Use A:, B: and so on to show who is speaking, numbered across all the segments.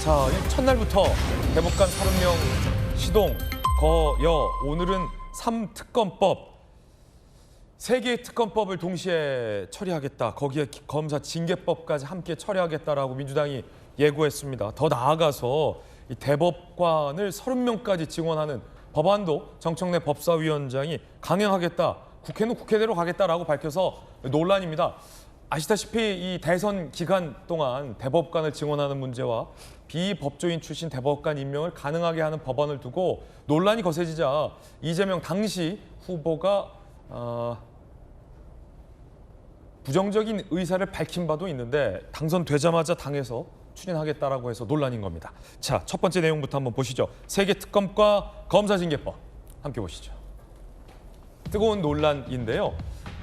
A: 자, 첫날부터 대법관 30명 시동, 거여. 오늘은 3특검법. 3개의 특검법을 동시에 처리하겠다. 거기에 검사 징계법까지 함께 처리하겠다라고 민주당이 예고했습니다. 더 나아가서 이 대법관을 30명까지 증원하는 법안도 정청래 법사위원장이 강행하겠다. 국회는 국회대로 가겠다라고 밝혀서 논란입니다. 아시다시피 이 대선 기간 동안 대법관을 증원하는 문제와 비법조인 출신 대법관 임명을 가능하게 하는 법안을 두고 논란이 거세지자 이재명 당시 후보가 부정적인 의사를 밝힌 바도 있는데 당선되자마자 당에서 추진하겠다라고 해서 논란인 겁니다. 자, 첫 번째 내용부터 한번 보시죠. 3개 특검과 검사징계법 함께 보시죠. 뜨거운 논란인데요.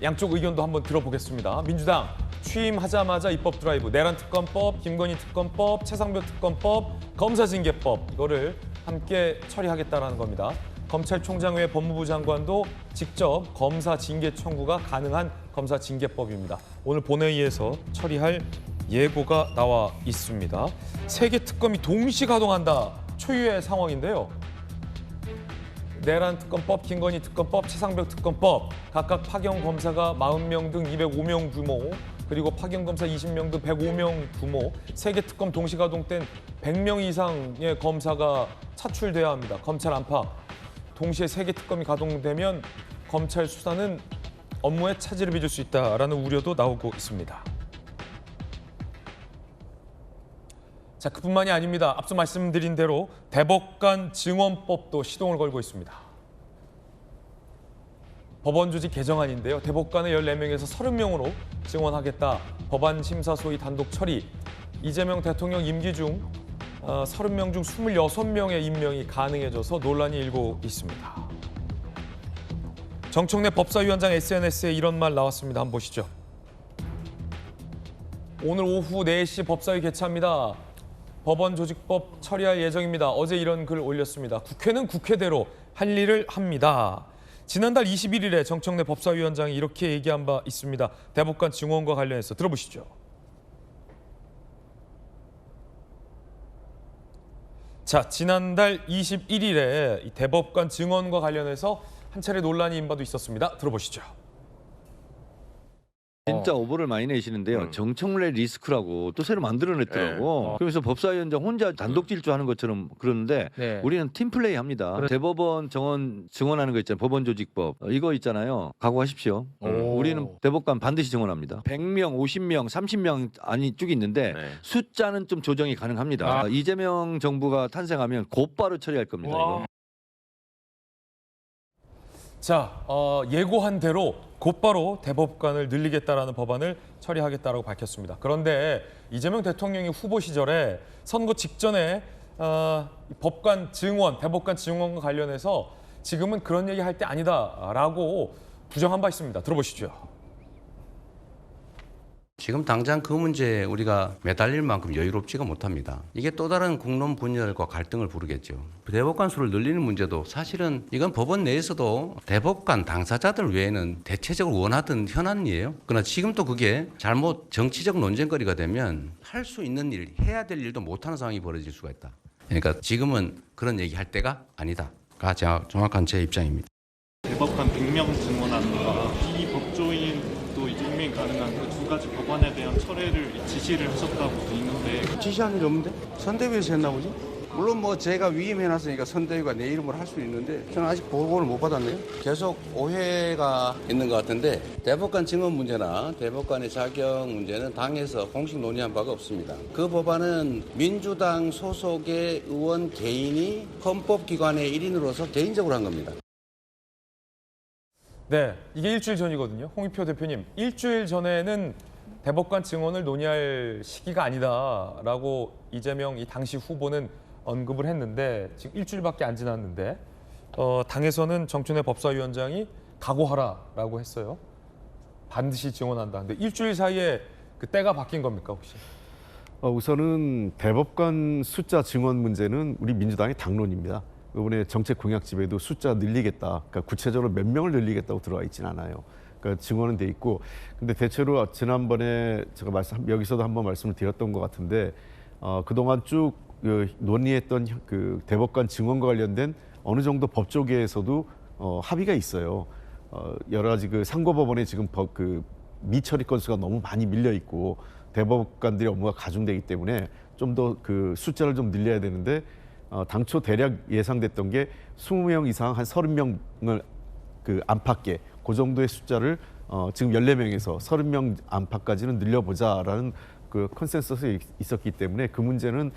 A: 양쪽 의견도 한번 들어보겠습니다. 민주당 취임하자마자 입법 드라이브, 내란 특검법, 김건희 특검법, 최상병 특검법, 검사징계법 이거를 함께 처리하겠다라는 겁니다. 검찰총장 외 법무부 장관도 직접 검사 징계 청구가 가능한 검사징계법입니다. 오늘 본회의에서 처리할 예고가 나와 있습니다. 3개 특검이 동시 가동한다. 초유의 상황인데요. 내란 특검법, 김건희 특검법, 최상병 특검법 각각 파견 검사가 40명 등 205명 규모, 그리고 파견 검사 20명 등 105명 규모, 3개 특검 동시 가동된 100명 이상의 검사가 차출돼야 합니다. 검찰 안팎. 동시에 3개 특검이 가동되면 검찰 수사는 업무에 차질을 빚을 수 있다라는 우려도 나오고 있습니다. 자, 그뿐만이 아닙니다. 앞서 말씀드린 대로 대법관 증언법도 시동을 걸고 있습니다. 법원 조직 개정안인데요. 대법관을 14명에서 30명으로 증원하겠다. 법안 심사 소위 단독 처리. 이재명 대통령 임기 중 30명 중 26명의 임명이 가능해져서 논란이 일고 있습니다. 정청래 법사위원장 SNS에 이런 말 나왔습니다. 한번 보시죠. 오늘 오후 4시 법사위 개최합니다. 법원 조직법 처리할 예정입니다. 어제 이런 글 올렸습니다. 국회는 국회대로 할 일을 합니다. 지난달 21일에 정청래 법사위원장이 이렇게 얘기한 바 있습니다. 대법관 증원과 관련해서 들어보시죠. 자, 지난달 21일에 이 대법관 증언과 관련해서 한 차례 논란이 인 바도 있었습니다. 들어보시죠.
B: 진짜 오보를 많이 내시는데요. 정청래 리스크라고 또 새로 만들어냈더라고. 그래서 법사위원장 혼자 단독 질주하는 것처럼 그러는데 우리는 팀플레이 합니다. 대법원 증언하는 거 있잖아요. 법원 조직법. 이거 있잖아요. 각오하십시오. 우리는 대법관 반드시 증언합니다. 100명, 50명, 30명 아니 쭉 있는데 숫자는 좀 조정이 가능합니다. 이재명 정부가 탄생하면 곧바로 처리할 겁니다. 이거.
A: 자, 예고한 대로 곧바로 대법관을 늘리겠다라는 법안을 처리하겠다라고 밝혔습니다. 그런데 이재명 대통령이 후보 시절에 선거 직전에 법관 증원, 대법관 증원과 관련해서 지금은 그런 얘기 할 때 아니다라고 부정한 바 있습니다. 들어보시죠.
C: 지금 당장 그 문제에 우리가 매달릴 만큼 여유롭지가 못합니다. 이게 또 다른 국론 분열과 갈등을 부르겠죠. 대법관 수를 늘리는 문제도 사실은 이건 법원 내에서도 대법관 당사자들 외에는 대체적으로 원하던 현안이에요. 그러나 지금 또 그게 잘못 정치적 논쟁거리가 되면 할 수 있는 일, 해야 될 일도 못하는 상황이 벌어질 수가 있다. 그러니까 지금은 그런 얘기할 때가 아니다가 정확한 제 입장입니다.
D: 대법관 100명 증언하는 거와 비법조인도 임명 가능한 그 두 가지 법안에 대한 철회를 지시를 하셨다고 돼 있는데
E: 지시한 일 없는데? 선대위에서 했나 보지? 물론 뭐 제가 위임해놨으니까 선대위가 내 이름으로 할 수 있는데 저는 아직 보고를 못 받았네요. 계속 오해가
F: 있는 것 같은데 대법관 증언 문제나 대법관의 자격 문제는 당에서 공식 논의한 바가 없습니다. 그 법안은 민주당 소속의 의원 개인이 헌법기관의 일인으로서 개인적으로 한 겁니다.
A: 네, 이게 일주일 전이거든요. 홍익표 대표님, 일주일 전에는 대법관 증언을 논의할 시기가 아니다라고 이재명 이 당시 후보는 언급을 했는데 지금 일주일밖에 안 지났는데 당에서는 정청래 법사위원장이 각오하라라고 했어요. 반드시 증언한다. 근데 일주일 사이에 그 때가 바뀐 겁니까 혹시?
G: 우선은 대법관 숫자 증원 문제는 우리 민주당의 당론입니다. 이번에 정책 공약집에도 숫자 늘리겠다, 그러니까 구체적으로 몇 명을 늘리겠다고 들어와 있지는 않아요. 그러니까 증언은 돼 있고, 근데 대체로 지난번에 제가 여기서도 한번 말씀을 드렸던 것 같은데 그동안 쭉 논의했던 그 대법관 증언과 관련된 어느 정도 법조계에서도 합의가 있어요. 여러 가지 그 상고법원에 지금 그 미처리 건수가 너무 많이 밀려 있고 대법관들의 업무가 가중되기 때문에 좀 더 그 숫자를 좀 늘려야 되는데 당초 대략 예상됐던 게 20명 이상 한 30명을 그 안팎에 그 정도의 숫자를 지금 14명에서 30명 안팎까지는 늘려보자라는 그 컨센서스에 있었기 때문에 그 문제는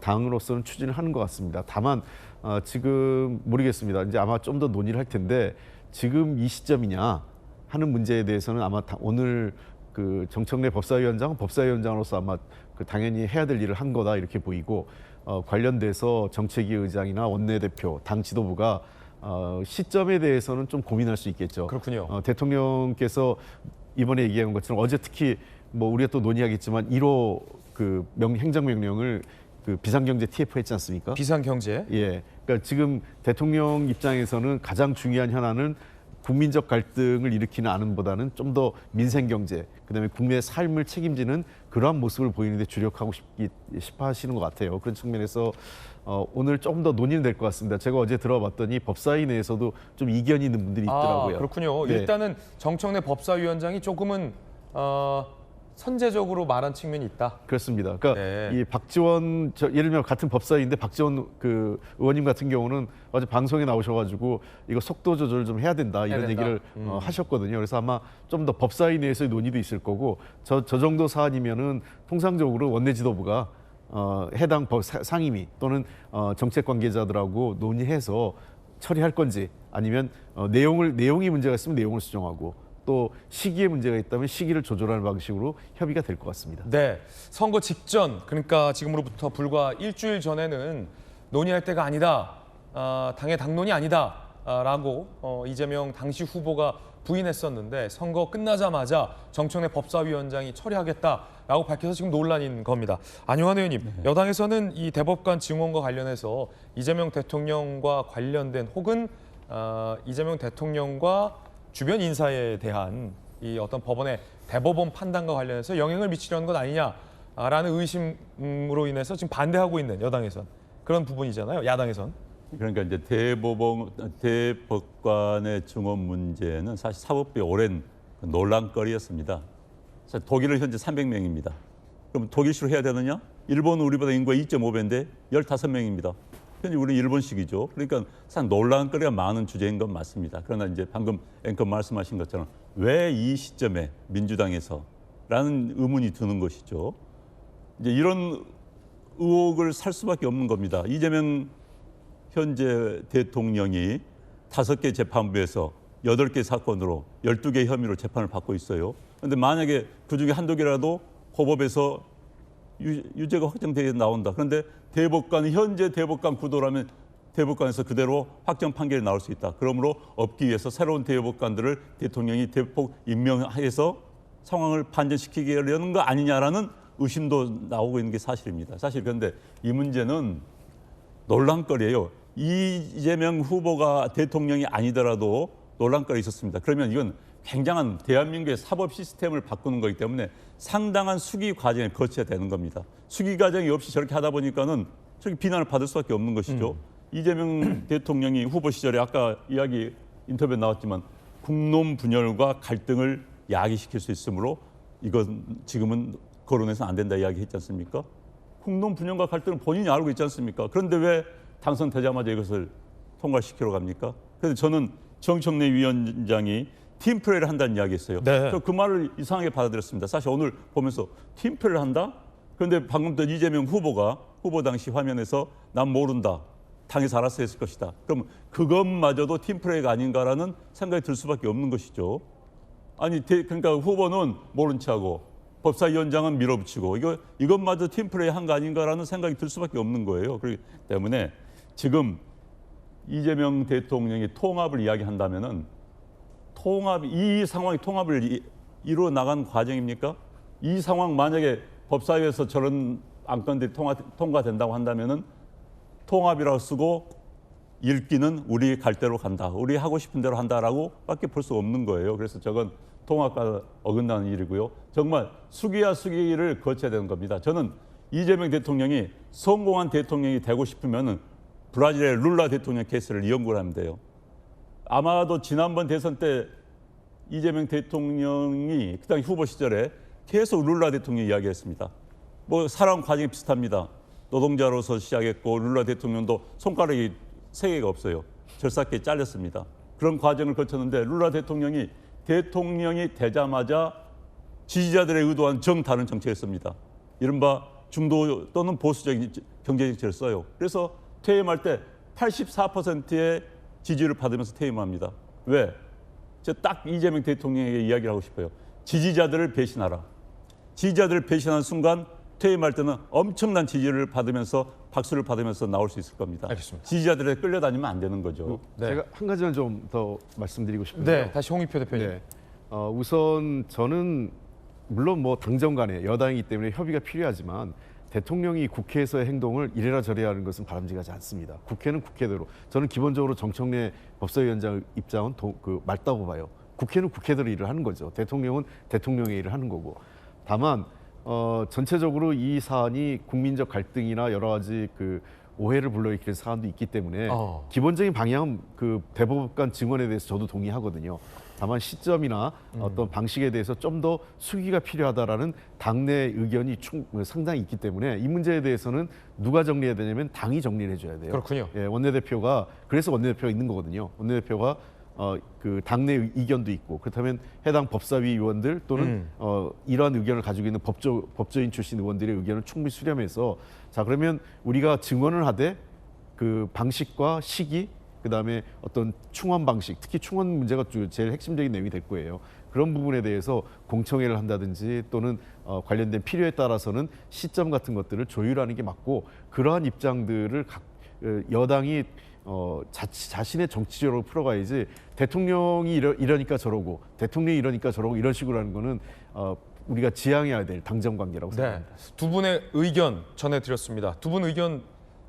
G: 당으로서는 추진을 하는 것 같습니다. 다만 지금 모르겠습니다. 이제 아마 좀 더 논의를 할 텐데 지금 이 시점이냐 하는 문제에 대해서는 아마 오늘 그 정청래 법사위원장은 법사위원장으로서 아마 그 당연히 해야 될 일을 한 거다 이렇게 보이고 관련돼서 정책위 의장이나 원내대표, 당 지도부가 시점에 대해서는 좀 고민할 수 있겠죠.
A: 그렇군요.
G: 대통령께서 이번에 얘기한 것처럼 어제 특히 뭐 우리가 또 논의하겠지만 1호 그 행정명령을 그 비상경제 TF 했지 않습니까?
A: 비상경제.
G: 예. 그러니까 지금 대통령 입장에서는 가장 중요한 현안은 국민적 갈등을 일으키는 안은보다는 좀 더 민생경제, 그다음에 국민의 삶을 책임지는 그러한 모습을 보이는데 주력하고 싶어 하시는 것 같아요. 그런 측면에서 오늘 조금 더 논의는 될 것 같습니다. 제가 어제 들어봤더니 법사위 내에서도 좀 이견이 있는 분들이 있더라고요.
A: 그렇군요.
G: 네.
A: 일단은 정청래 법사위원장이 조금은 선제적으로 말한 측면이 있다.
G: 그렇습니다. 그러니까
A: 네.
G: 이 박지원 예를 들면 같은 법사위인데 박지원 그 의원님 같은 경우는 어제 방송에 나오셔가지고 이거 속도 조절 좀 해야 된다 이런 얘기를 하셨거든요. 그래서 아마 좀 더 법사위 내에서의 논의도 있을 거고 저 정도 사안이면은 통상적으로 원내 지도부가 해당 상임위 또는 정책 관계자들하고 논의해서 처리할 건지 아니면 내용이 문제가 있으면 내용을 수정하고. 또 시기에 문제가 있다면 시기를 조절하는 방식으로 협의가 될 것 같습니다.
A: 네, 선거 직전 그러니까 지금으로부터 불과 일주일 전에는 논의할 때가 아니다, 당의 당론이 아니다라고 이재명 당시 후보가 부인했었는데 선거 끝나자마자 정청래 법사위원장이 처리하겠다라고 밝혀서 지금 논란인 겁니다. 안용환 의원님, 여당에서는 이 대법관 증언과 관련해서 이재명 대통령과 관련된 혹은 이재명 대통령과 주변 인사에 대한 이 어떤 법원의 대법원 판단과 관련해서 영향을 미치려는 것 아니냐라는 의심으로 인해서 지금 반대하고 있는 여당에선 그런 부분이잖아요. 야당에선.
H: 그러니까 이제 대법관의 증언 문제는 사실 사법부의 오랜 논란거리였습니다. 사실 독일은 현재 300명입니다. 그럼 독일식으로 해야 되느냐? 일본은 우리보다 인구가 2.5배인데 15명입니다. 현재 우리는 일본식이죠. 그러니까 사실 논란거리가 많은 주제인 건 맞습니다. 그러나 이제 방금 앵커 말씀하신 것처럼 왜 이 시점에 민주당에서라는 의문이 드는 것이죠. 이제 이런 의혹을 살 수밖에 없는 겁니다. 이재명 현재 대통령이 5개 재판부에서 8개 사건으로 12개 혐의로 재판을 받고 있어요. 그런데 만약에 그중에 한두 개라도 호법에서 유죄가 확정되어 나온다. 그런데 현재 대법관 구도라면 대법관에서 그대로 확정 판결이 나올 수 있다. 그러므로 없기 위해서 새로운 대법관들을 대통령이 대폭 임명해서 상황을 반전시키려는 거 아니냐라는 의심도 나오고 있는 게 사실입니다. 사실 그런데 이 문제는 논란거리예요. 이재명 후보가 대통령이 아니더라도 논란거리 있었습니다. 그러면 이건 굉장한 대한민국의 사법 시스템을 바꾸는 거기 때문에 상당한 수기 과정을 거쳐야 되는 겁니다. 수기 과정이 없이 저렇게 하다 보니까는 저렇게 비난을 받을 수밖에 없는 것이죠. 이재명 대통령이 후보 시절에 아까 인터뷰에 나왔지만 국론 분열과 갈등을 야기시킬 수 있으므로 이건 지금은 거론해서는 안 된다 이야기했지 않습니까? 국론 분열과 갈등은 본인이 알고 있지 않습니까? 그런데 왜 당선되자마자 이것을 통과시키러 갑니까? 그래서 저는 정청래 위원장이 팀플레이를 한다는 이야기했어요.
A: 네.
H: 저 그 말을 이상하게 받아들였습니다. 사실 오늘 보면서 팀플레이를 한다? 그런데 방금 전 이재명 후보가 후보 당시 화면에서 난 모른다. 당에서 알아서 했을 것이다. 그럼 그것마저도 팀플레이가 아닌가라는 생각이 들 수밖에 없는 것이죠. 아니 그러니까 후보는 모른 척하고 법사위원장은 밀어붙이고 이것마저 팀플레이 한 거 아닌가라는 생각이 들 수밖에 없는 거예요. 그렇기 때문에 지금 이재명 대통령이 통합을 이야기한다면은 이 상황이 통합을 이루어 나간 과정입니까? 이 상황 만약에 법사위에서 저런 안건들이 통과된다고 한다면은 통합이라고 쓰고 읽기는 우리 갈 대로 간다. 우리 하고 싶은 대로 한다라고 밖에 볼 수 없는 거예요. 그래서 저건 통합과 어긋나는 일이고요. 정말 수기와 수기를 거쳐야 되는 겁니다. 저는 이재명 대통령이 성공한 대통령이 되고 싶으면은 브라질의 룰라 대통령 케이스를 연구를 하면 돼요. 아마도 지난번 대선 때 이재명 대통령이 그 당시 후보 시절에 계속 룰라 대통령 이야기했습니다. 뭐 살아온 과정이 비슷합니다. 노동자로서 시작했고 룰라 대통령도 손가락이 3개가 없어요. 절삭게 잘렸습니다. 그런 과정을 거쳤는데 룰라 대통령이 되자마자 지지자들의 의도와는 정다른 정책을 씁니다. 이른바 중도 또는 보수적인 경제 정책을 써요. 그래서 퇴임할 때 84%의 지지를 받으면서 퇴임합니다. 왜? 제가 딱 이재명 대통령에게 이야기를 하고 싶어요. 지지자들을 배신하라. 지지자들을 배신하는 순간 퇴임할 때는 엄청난 지지를 받으면서 박수를 받으면서 나올 수 있을 겁니다.
A: 알겠습니다.
H: 지지자들에 끌려다니면 안 되는 거죠.
A: 네.
G: 제가 한 가지만 좀 더 말씀드리고 싶은데요.
A: 네, 다시 홍익표 대표님.
G: 네. 우선 저는 물론 뭐 당정 간에 여당이기 때문에 협의가 필요하지만 대통령이 국회에서의 행동을 이래라 저래라 하는 것은 바람직하지 않습니다. 국회는 국회대로. 저는 기본적으로 정청래 법사위원장 입장은 맞다고 봐요. 국회는 국회대로 일을 하는 거죠. 대통령은 대통령의 일을 하는 거고. 다만 전체적으로 이 사안이 국민적 갈등이나 여러 가지 오해를 불러일으키는 사안도 있기 때문에 기본적인 방향은 대법관 증언에 대해서 저도 동의하거든요. 다만 시점이나 어떤 방식에 대해서 좀 더 수기가 필요하다라는 당내 의견이 상당히 있기 때문에 이 문제에 대해서는 누가 정리해야 되냐면 당이 정리를 해줘야 돼요.
A: 그렇군요.
G: 예, 원내대표가 그래서 원내대표가 있는 거거든요. 원내대표가 당내 의견도 있고 그렇다면 해당 법사위 의원들 또는 이러한 의견을 가지고 있는 법조인 출신 의원들의 의견을 충분히 수렴해서 자 그러면 우리가 증언을 하되 그 방식과 시기 그다음에 어떤 충원 방식, 특히 충원 문제가 제일 핵심적인 내용이 될 거예요. 그런 부분에 대해서 공청회를 한다든지 또는 관련된 필요에 따라서는 시점 같은 것들을 조율하는 게 맞고 그러한 입장들을 여당이 자신의 정치적으로 풀어가야지 대통령이 이러니까 저러고 대통령이 이러니까 저러고 이런 식으로 하는 거는 우리가 지향해야 될 당정 관계라고 생각합니다.
A: 네, 두 분의 의견 전해드렸습니다. 두 분 의견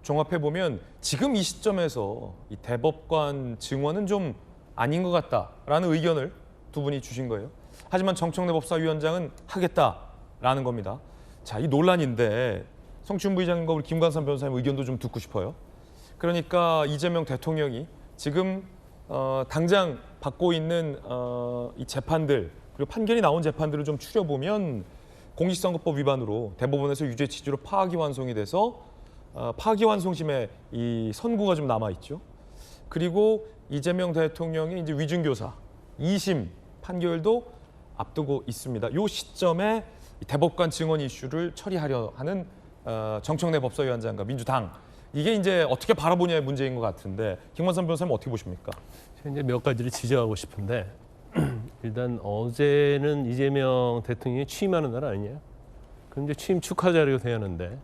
A: 종합해보면 지금 이 시점에서 이 대법관 증언은 좀 아닌 것 같다라는 의견을 두 분이 주신 거예요. 하지만 정청래 법사위원장은 하겠다라는 겁니다. 자, 이 논란인데 성춘 부의장과 우리 김관삼 변호사님 의견도 좀 듣고 싶어요. 그러니까 이재명 대통령이 지금 당장 받고 있는 이 재판들 그리고 판결이 나온 재판들을 좀 추려보면 공직선거법 위반으로 대법원에서 유죄 취지로 파기환송이 돼서 파기환송심의 이 선고가 좀 남아 있죠. 그리고 이재명 대통령의 이제 위중교사 2심 판결도 앞두고 있습니다. 이 시점에 대법관 증언 이슈를 처리하려 하는 정청래 법사위원장과 민주당 이게 이제 어떻게 바라보냐의 문제인 것 같은데 김관삼 변호사님 어떻게 보십니까?
I: 제가 이제 몇 가지를 지적하고 싶은데 일단 어제는 이재명 대통령이 취임하는 날 아니에요? 그럼 이제 취임 축하 자료가 돼야 하는데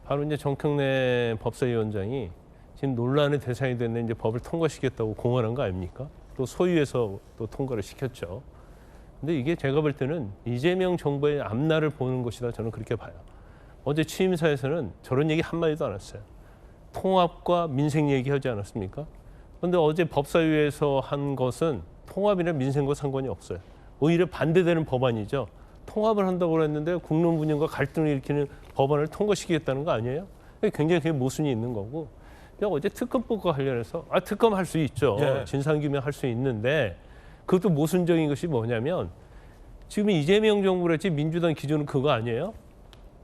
I: 바로 이제 정청래 법사위원장이 지금 논란의 대상이 됐는 이제 법을 통과시켰다고 공언한 거 아닙니까? 또 소위에서 또 통과를 시켰죠. 근데 이게 제가 볼 때는 이재명 정부의 앞날을 보는 것이다 저는 그렇게 봐요. 어제 취임사에서는 저런 얘기 한마디도 안 했어요. 통합과 민생 얘기하지 않았습니까? 그런데 어제 법사위에서 한 것은 통합이나 민생과 상관이 없어요. 오히려 반대되는 법안이죠. 통합을 한다고 했는데 국론 분열과 갈등을 일으키는 법안을 통과시키겠다는 거 아니에요? 굉장히 그게 모순이 있는 거고. 어제 특검법과 관련해서 특검할 수 있죠.
A: 예.
I: 진상규명 할 수 있는데 그것도 모순적인 것이 뭐냐면 지금 이재명 정부랄지 민주당 기준은 그거 아니에요?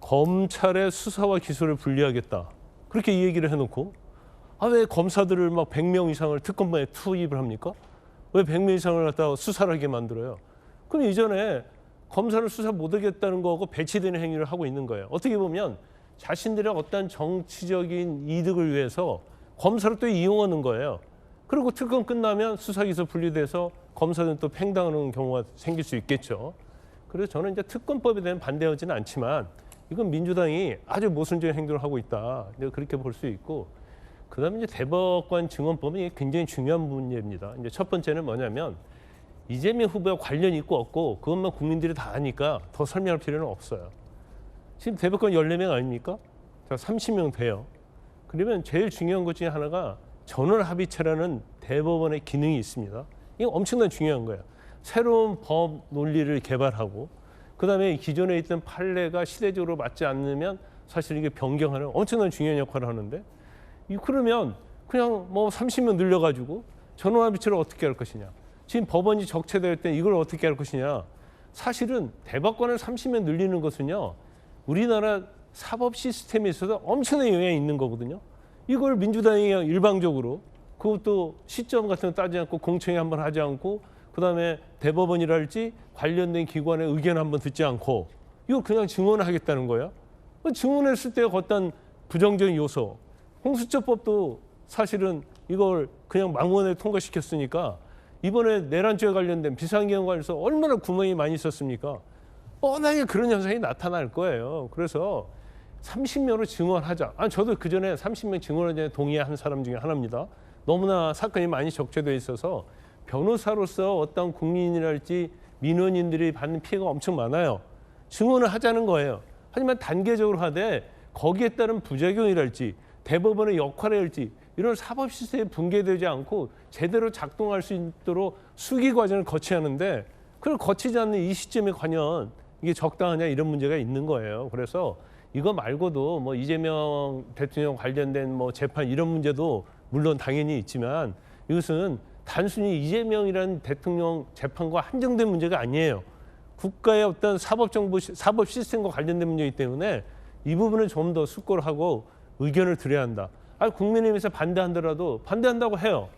I: 검찰의 수사와 기소를 분리하겠다. 그렇게 이 얘기를 해놓고 왜 검사들을 막 100명 이상을 특검반에 투입을 합니까? 왜 100명 이상을 갖다가 수사를 하게 만들어요? 그럼 이전에 검사를 수사 못하겠다는 거하고 배치되는 행위를 하고 있는 거예요. 어떻게 보면 자신들의 어떤 정치적인 이득을 위해서 검사를 또 이용하는 거예요. 그리고 특검 끝나면 수사기소 분리돼서 검사들은 또 팽당하는 경우가 생길 수 있겠죠. 그래서 저는 이제 특검법에 대한 반대하지는 않지만 이건 민주당이 아주 모순적인 행동을 하고 있다. 그렇게 볼 수 있고 그다음에 이제 대법관 증언법은 이게 굉장히 중요한 문제입니다. 이제 첫 번째는 뭐냐면 이재명 후보와 관련이 있고 없고 그것만 국민들이 다 아니까 더 설명할 필요는 없어요. 지금 대법관 14명 아닙니까? 자, 30명 돼요. 그러면 제일 중요한 것 중에 하나가 전원합의체라는 대법원의 기능이 있습니다. 이게 엄청나게 중요한 거예요. 새로운 법 논리를 개발하고 그다음에 기존에 있던 판례가 시대적으로 맞지 않으면 사실 이게 변경하는 엄청난 중요한 역할을 하는데 그러면 그냥 뭐 30명 늘려가지고 전원합의체를 어떻게 할 것이냐. 지금 법원이 적체될 때 이걸 어떻게 할 것이냐. 사실은 대법관을 30명 늘리는 것은요. 우리나라 사법 시스템에 있어서 엄청난 영향이 있는 거거든요. 이걸 민주당이 일방적으로 그것도 시점 같은 거 따지지 않고 공청회 한번 하지 않고 그다음에 대법원이랄지 관련된 기관의 의견 한번 듣지 않고 이걸 그냥 증언하겠다는 거야. 증언했을 때 어떤 부정적인 요소. 공수처법도 사실은 이걸 그냥 망원에 통과시켰으니까 이번에 내란죄에 관련된 비상계엄 관련해서 얼마나 구멍이 많이 있었습니까? 뻔하게 그런 현상이 나타날 거예요. 그래서 30명으로 증언하자. 저도 그전에 30명 증언하자에 동의한 사람 중에 하나입니다. 너무나 사건이 많이 적체되어 있어서 변호사로서 어떤 국민이랄지 민원인들이 받는 피해가 엄청 많아요. 증언을 하자는 거예요. 하지만 단계적으로 하되 거기에 따른 부작용이랄지 대법원의 역할이랄지 이런 사법 시스템이 붕괴되지 않고 제대로 작동할 수 있도록 수기 과정을 거쳐야 하는데 그걸 거치지 않는 이 시점에 과연 이게 적당하냐 이런 문제가 있는 거예요. 그래서 이거 말고도 뭐 이재명 대통령 관련된 뭐 재판 이런 문제도 물론 당연히 있지만 이것은 단순히 이재명이라는 대통령 재판과 한정된 문제가 아니에요. 국가의 어떤 사법 시스템과 관련된 문제이기 때문에 이 부분을 좀 더 숙고를 하고 의견을 드려야 한다. 국민의힘에서 반대한다라도 반대한다고 해요.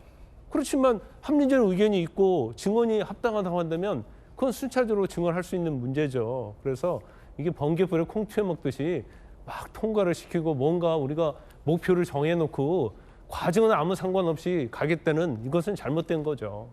I: 그렇지만 합리적인 의견이 있고 증언이 합당하다고 한다면 그건 순차적으로 증언할 수 있는 문제죠. 그래서 이게 번개불에 콩튀어 먹듯이 막 통과를 시키고 뭔가 우리가 목표를 정해놓고 과정은 아무 상관없이 가겠다는 이것은 잘못된 거죠.